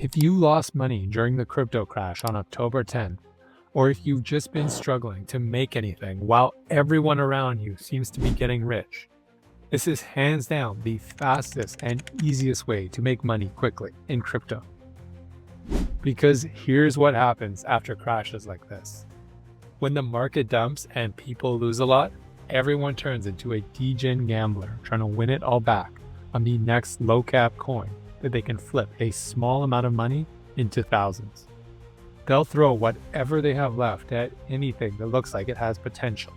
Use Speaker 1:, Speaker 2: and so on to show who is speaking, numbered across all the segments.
Speaker 1: If you lost money during the crypto crash on October 10th, or if you've just been struggling to make anything while everyone around you seems to be getting rich, this is hands down the fastest and easiest way to make money quickly in crypto. Because here's what happens after crashes like this. When the market dumps and people lose a lot, everyone turns into a degen gambler trying to win it all back on the next low cap coin that they can flip a small amount of money into thousands. They'll throw whatever they have left at anything that looks like it has potential.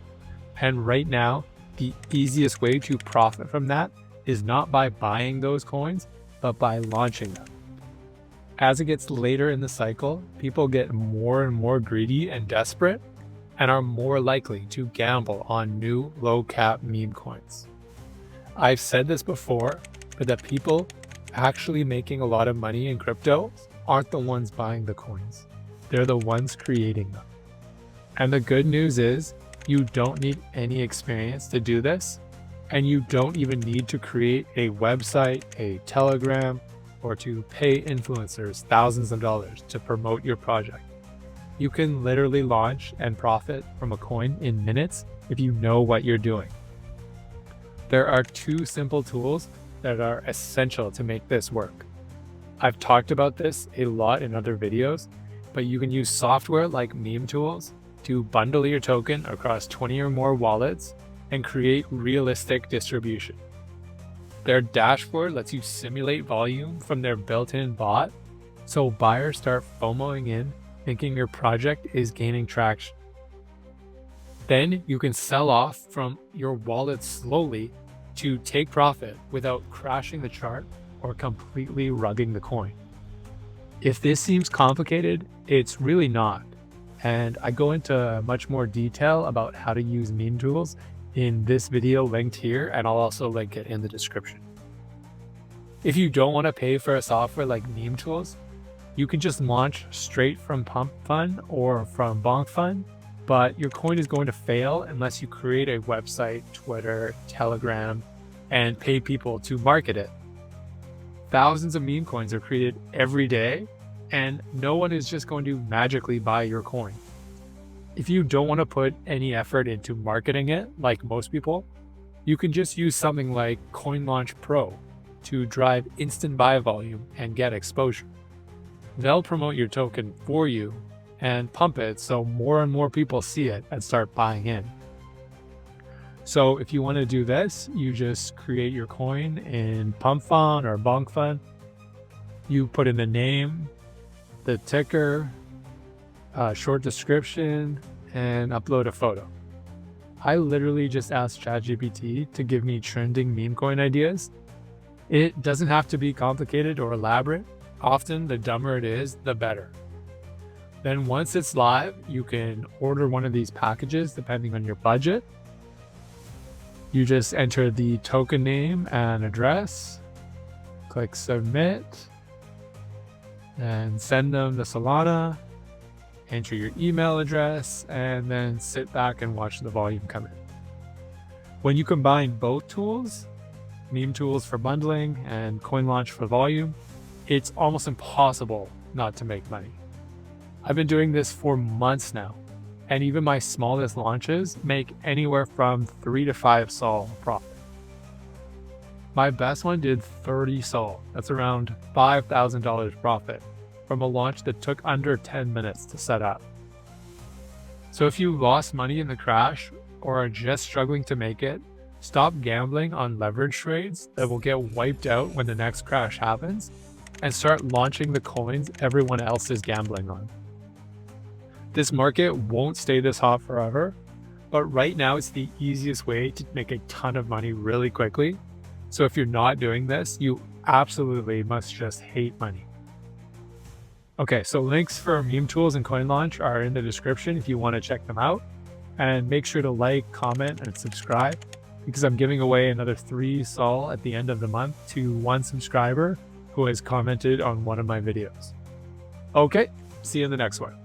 Speaker 1: And right now, the easiest way to profit from that is not by buying those coins, but by launching them. As it gets later in the cycle, people get more and more greedy and desperate and are more likely to gamble on new low cap meme coins. I've said this before, but the people actually making a lot of money in crypto aren't the ones buying the coins. They're the ones creating them. And the good news is you don't need any experience to do this, and you don't even need to create a website, a Telegram, or to pay influencers thousands of dollars to promote your project. You can literally launch and profit from a coin in minutes if you know what you're doing. There are two simple tools that are essential to make this work. I've talked about this a lot in other videos, but you can use software like MemeTools to bundle your token across 20 or more wallets and create realistic distribution. Their dashboard lets you simulate volume from their built-in bot, so buyers start FOMOing in thinking your project is gaining traction. Then you can sell off from your wallet slowly to take profit without crashing the chart or completely rugging the coin. If this seems complicated, it's really not. And I go into much more detail about how to use MemeTools in this video linked here, and I'll also link it in the description. If you don't want to pay for a software like MemeTools, you can just launch straight from Pump.fun or from Bonk.fun, but your coin is going to fail unless you create a website, Twitter, Telegram, and pay people to market it. Thousands of meme coins are created every day, and no one is just going to magically buy your coin. If you don't want to put any effort into marketing it, like most people, you can just use something like Coin Launch Pro to drive instant buy volume and get exposure. They'll promote your token for you and pump it so more and more people see it and start buying in. So if you want to do this, you just create your coin in Pump.fun or Bonk.fun. You put in the name, the ticker, a short description, and upload a photo. I literally just asked ChatGPT to give me trending meme coin ideas. It doesn't have to be complicated or elaborate. Often the dumber it is, the better. Then once it's live, you can order one of these packages depending on your budget. You just enter the token name and address, click submit, and send them the Solana, enter your email address, and then sit back and watch the volume come in. When you combine both tools, MemeTools for bundling and Coin Launch for volume, it's almost impossible not to make money. I've been doing this for months now, and even my smallest launches make anywhere from 3 to 5 sol profit. My best one did 30 sol. That's around $5,000 profit from a launch that took under 10 minutes to set up. So if you lost money in the crash or are just struggling to make it, stop gambling on leverage trades that will get wiped out when the next crash happens and start launching the coins everyone else is gambling on. This market won't stay this hot forever, but right now it's the easiest way to make a ton of money really quickly. So if you're not doing this, you absolutely must just hate money. Okay, so links for MemeTools and Coin Launch are in the description if you want to check them out. And make sure to like, comment, and subscribe because I'm giving away another 3 sol at the end of the month to one subscriber who has commented on one of my videos. Okay, see you in the next one.